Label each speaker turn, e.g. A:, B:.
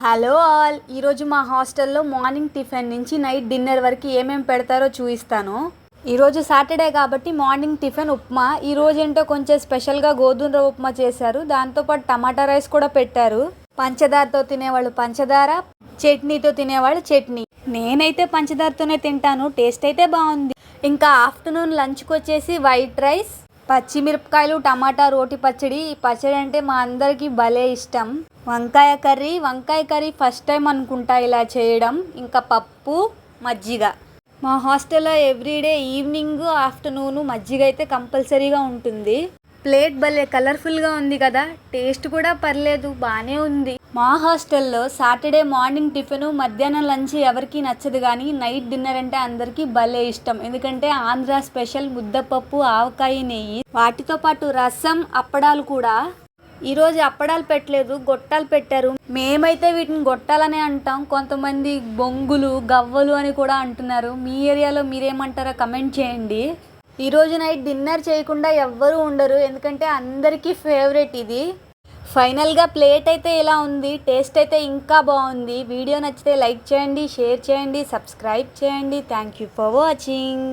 A: Hello all, ఈరోజు మా హాస్టల్లో మార్నింగ్ టిఫిన్ నుంచి నైట్ డిన్నర్ వరకు ఏమేమి పెడతారో చూపిస్తాను. ఈరోజు సాటర్డే కాబట్టి మార్నింగ్ టిఫిన్ ఉప్మా. ఈరోజు ఏంటో కొంచెం స్పెషల్గా గోధుమ రవ్వ ఉప్మా చేశారు. దాంతోపాటు టమాటా రైస్ కూడా పెట్టారు. పంచదారతో తినేవాళ్ళు పంచదార, చట్నీతో తినేవాళ్ళు చట్నీ. నేనైతే పంచదారతోనే తింటాను, టేస్ట్ అయితే బాగుంది. ఇంకా ఆఫ్టర్నూన్ లంచ్కి వచ్చేసి వైట్ రైస్, పచ్చిమిరపకాయలు, టమాటా, రోటి పచ్చడి. ఈ పచ్చడి అంటే మా అందరికీ భలే ఇష్టం. వంకాయ కర్రీ ఫస్ట్ టైం అనుకుంటా ఇలా చేయడం. ఇంకా పప్పు, మజ్జిగ. మా హాస్టల్లో ఎవ్రీడే ఈవినింగ్, ఆఫ్టర్నూన్ మజ్జిగ అయితే కంపల్సరీగా ఉంటుంది. ప్లేట్ భలే కలర్ఫుల్గా ఉంది కదా, టేస్ట్ కూడా పర్లేదు, బాగానే ఉంది. మా హాస్టల్లో సాటర్డే మార్నింగ్ టిఫిన్, మధ్యాహ్నం లంచ్ ఎవరికి నచ్చదు, కానీ నైట్ డిన్నర్ అంటే అందరికీ భలే ఇష్టం. ఎందుకంటే ఆంధ్ర స్పెషల్ ముద్దపప్పు, ఆవకాయ, నెయ్యి, వాటితో పాటు రసం, అప్పడాలు కూడా. ఈరోజు అప్పడాలు పెట్టలేదు, గొట్టాలు పెట్టారు. మేమైతే వీటిని గొట్టాలనే అంటాం, కొంతమంది బొంగులు, గవ్వలు అని కూడా అంటున్నారు. మీ ఏరియాలో మీరేమంటారో కమెంట్ చేయండి. ఈరోజు నైట్ డిన్నర్ చేయకుండా ఎవ్వరూ ఉండరు, ఎందుకంటే అందరికీ ఫేవరెట్ ఇది. ఫైనల్గా ప్లేట్ అయితే ఇలా ఉంది, టేస్ట్ అయితే ఇంకా బాగుంది. వీడియో నచ్చితే లైక్ చేయండి, షేర్ చేయండి, సబ్స్క్రైబ్ చేయండి. Thank you for watching.